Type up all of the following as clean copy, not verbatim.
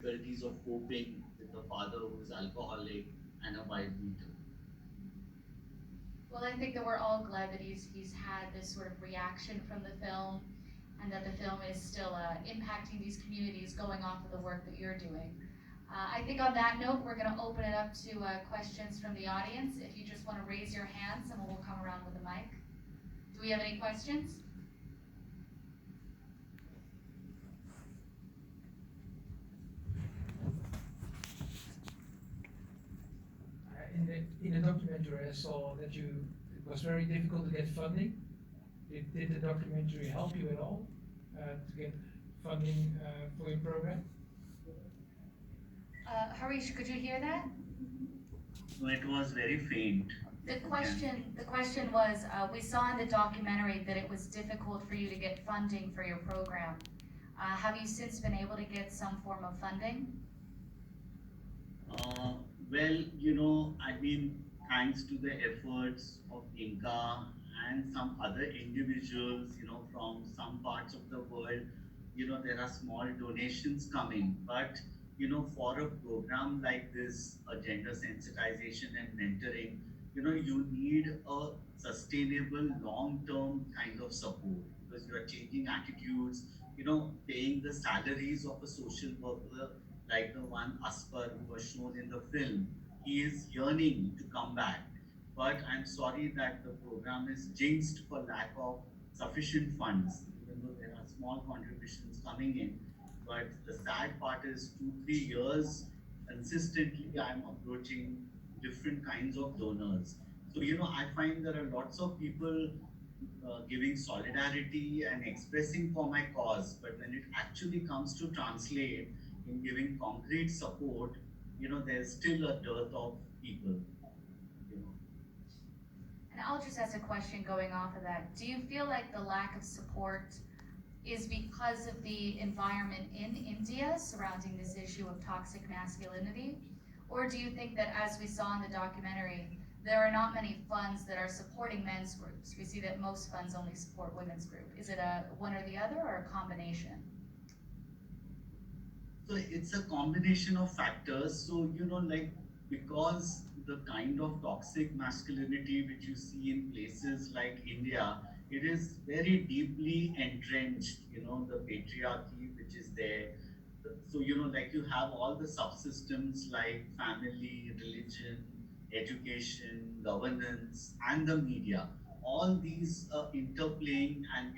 difficulties of coping with a father who's alcoholic and a wife beater. Well, I think that we're all glad that he's had this sort of reaction from the film, and that the film is still impacting these communities, going off of the work that you're doing. I think on that note, we're going to open it up to questions from the audience. If you just want to raise your hand, someone will come around with a mic. Do we have any questions? In the documentary, I saw that it was very difficult to get funding. Did the documentary help you at all to get funding for your program? Harish, could you hear that? No, it was very faint. The question was, we saw in the documentary that it was difficult for you to get funding for your program. Have you since been able to get some form of funding? Uh, well, I mean, thanks to the efforts of Inca and some other individuals, from some parts of the world, there are small donations coming. But, for a program like this, a gender sensitization and mentoring, you need a sustainable, long-term kind of support because you are changing attitudes, paying the salaries of a social worker like the one Aspar who was shown in the film. He is yearning to come back. But I'm sorry that the program is jinxed for lack of sufficient funds, even though there are small contributions coming in. But the sad part is 2, 3 years consistently I'm approaching different kinds of donors. So, I find there are lots of people giving solidarity and expressing for my cause, but when it actually comes to translate in giving concrete support, there's still a dearth of people. You know. And I'll just ask a question going off of that. Do you feel like the lack of support is because of the environment in India surrounding this issue of toxic masculinity? Or do you think that, as we saw in the documentary, there are not many funds that are supporting men's groups? We see that most funds only support women's group. Is it a one or the other, or a combination? So it's a combination of factors. So, like, because the kind of toxic masculinity which you see in places like India, it is very deeply entrenched, the patriarchy which is there. So, like you have all the subsystems like family, religion, education, governance, and the media. All these interplaying and,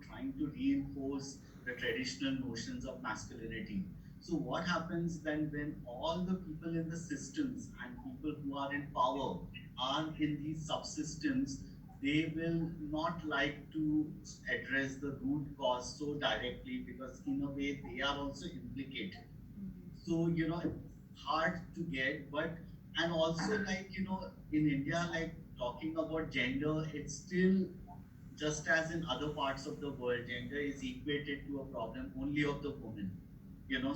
trying to reinforce the traditional notions of masculinity. So what happens then when all the people in the systems and people who are in power are in these subsystems, they will not like to address the root cause so directly because in a way they are also implicated. So, it's hard to get, but and also like, in India, like talking about gender, it's still just as in other parts of the world, gender is equated to a problem only of the woman.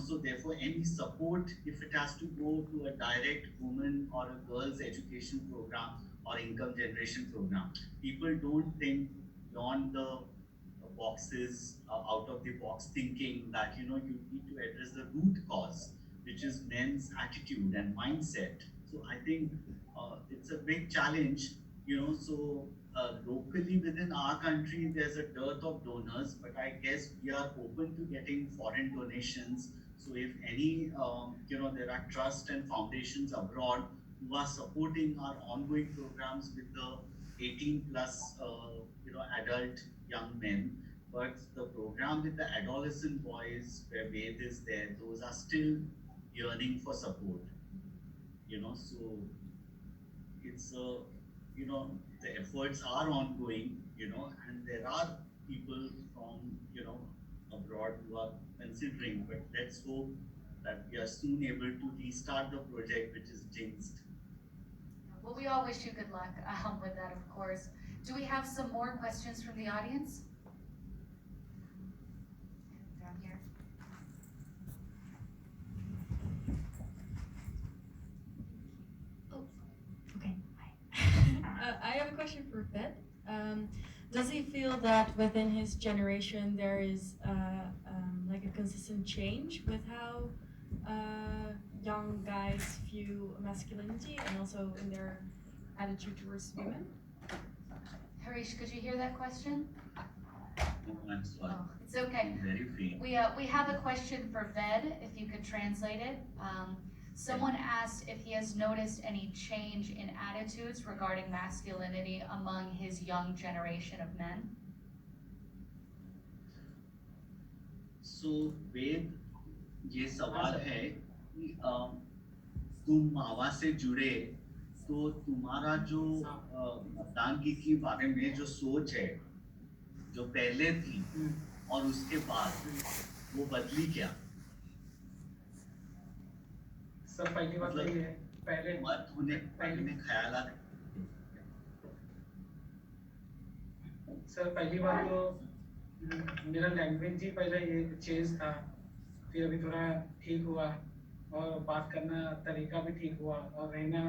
So therefore any support, if it has to go to a direct woman or a girl's education program or income generation program, people don't think beyond the boxes, out of the box thinking that you need to address the root cause, which is men's attitude and mindset. So I think it's a big challenge. So locally within our country there's a dearth of donors, but I guess we are open to getting foreign donations. So if any, there are trusts and foundations abroad who are supporting our ongoing programs with the 18 plus, adult young men, but the program with the adolescent boys where Ved is there, those are still yearning for support. So it's the efforts are ongoing, and there are people from abroad who are considering, but let's hope that we are soon able to restart the project which is jinxed. Well, we all wish you good luck with that, of course. Do we have some more questions from the audience? Down here. Oh, okay. Hi. I have a question for Ved. Does he feel that within his generation there is like a consistent change with how young guys view masculinity and also in their attitude towards women? Harish, could you hear that question? Oh, I'm sorry. Oh, it's okay. Very faint. We have a question for Ved, if you could translate it. Someone asked if he has noticed any change in attitudes regarding masculinity among his young generation of men. So वेद, ये सवाल है कि तुम मावा से जुड़े तो तुम्हारा जो मतदान की बारे में जो सोच है जो पहले थी और उसके बाद वो बदली क्या? सर पहली बात तो ये है पहले मत होने में ख्याल सर पहली बात तो मेरा लैंग्वेज ही पहले ये चेंज था, फिर अभी थोड़ा ठीक हुआ और बात करना तरीका भी ठीक हुआ और रहना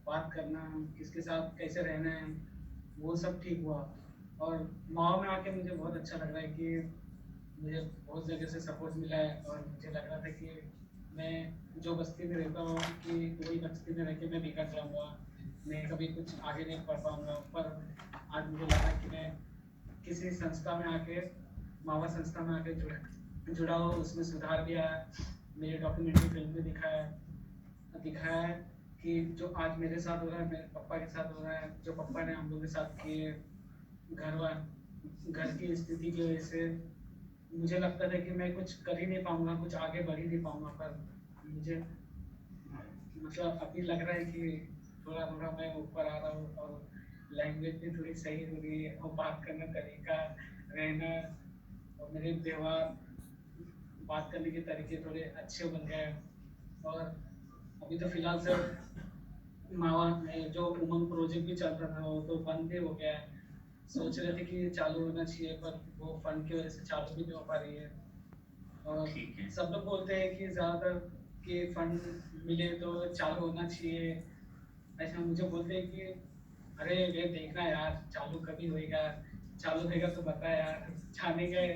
बात करना किसके साथ कैसे रहना है वो सब ठीक हुआ। और माओ में आके मुझे बहुत अच्छा लग रहा है कि मुझे बहुत जगह से सपोर्ट मिला है और मुझे लग रहा था कि मैं जो बस्ती में रहता हूँ कि वही बस्ती में रह के मैं बिगड़ जाऊँगा, मैं कभी कुछ आगे नहीं पढ़ पाऊँगा। पर आज मुझे लगा कि मैं किसी संस्था में आके मावा संस्था में आके जुड़ा हो, उसमें सुधार भी आया। मेरे डॉक्यूमेंट्री फिल्म में दिखाया है कि जो आज मेरे साथ हो रहा है मेरे पापा के साथ हो रहा है, जो पापा ने हम लोग के साथ किए घर की स्थिति की वजह से मुझे लगता था कि मैं कुछ कर ही नहीं पाऊंगा, कुछ आगे बढ़ ही नहीं पाऊंगा। पर मुझे मतलब अभी लग रहा है कि थोड़ा थोड़ा मैं ऊपर आ रहा हूँ और लैंग्वेज भी थोड़ी सही हो रही है और बात करने तरीका रहना और मेरे व्यवहार बात करने के तरीके थोड़े अच्छे बन गए। और अभी तो फिलहाल सर मावा में जो उमंग प्रोजेक्ट भी चल रहा था वो तो बंद भी हो गया है। सोच रहे थे कि चालू होना चाहिए पर वो फंड की वजह से चालू भी नहीं हो पा रही है। और सब लोग बोलते हैं कि ज़्यादातर कि फंड मिले तो चालू होना चाहिए, ऐसा मुझे बोलते हैं कि अरे ये देखना यार चालू कभी होएगा, चालू होगा तो बता यार जाने गए।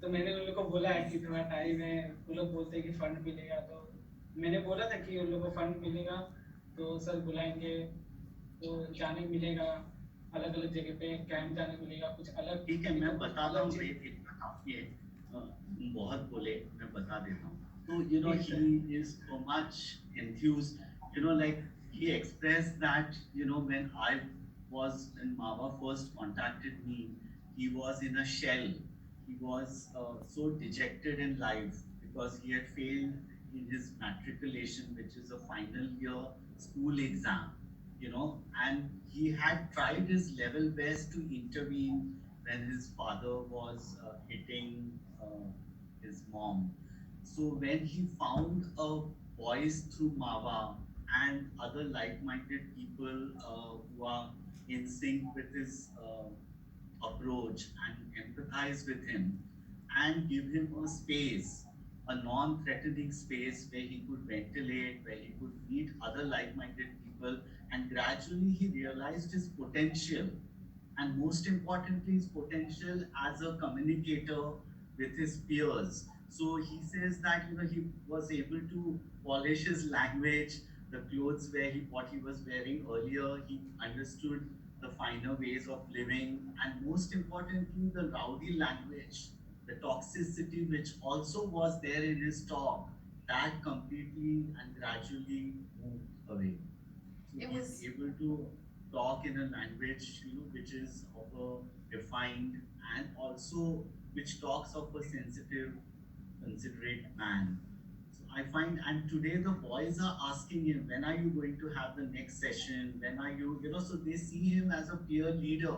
तो मैंने उन लोग को बोला है कि थोड़ा टाइम है, वो लोग बोलते हैं कि फंड मिलेगा। तो मैंने बोला था कि उन लोगों को फंड मिलेगा तो सर बुलाएंगे तो जाने मिलेगा, अलग अलग जगह पे कैंप जाने मिलेगा, कुछ अलग। ठीक है, मैं बता रहा हूँ इतना काफी है, बहुत बोले मैं बता देता हूँ। तो you know he is so much enthused, you know, like he expressed that, you know, when Mava first contacted me, he was in a shell. He was so dejected in life because he had failed in his matriculation, which is a final year school exam, you know, and he had tried his level best to intervene when his father was hitting his mom. So when he found a voice through Mava and other like-minded people who are in sync with his approach and empathize with him and give him a space, a non-threatening space where he could ventilate, where he could meet other like-minded people, and gradually he realized his potential, and most importantly his potential as a communicator with his peers. So he says that, you know, he was able to polish his language, the clothes what he was wearing earlier, he understood the finer ways of living, and most importantly the rowdy language, the toxicity which also was there in his talk, that completely and gradually moved away. So It he was able to talk in a language, you know, which is of a refined and also which talks of a sensitive, considerate man. So I find, and today the boys are asking him, when are you going to have the next session? When are you, you know, so they see him as a peer leader.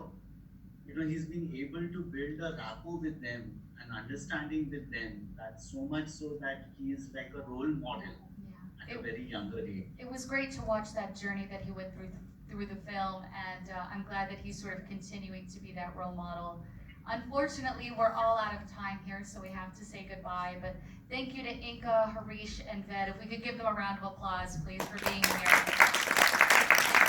You know, he's been able to build a rapport with them and understanding with them. That's so much so that he is like a role model at a very younger age. It was great to watch that journey that he went through the film, and I'm glad that he's sort of continuing to be that role model. Unfortunately, we're all out of time here, so we have to say goodbye. But thank you to Inka, Harish, and Ved. If we could give them a round of applause, please, for being here.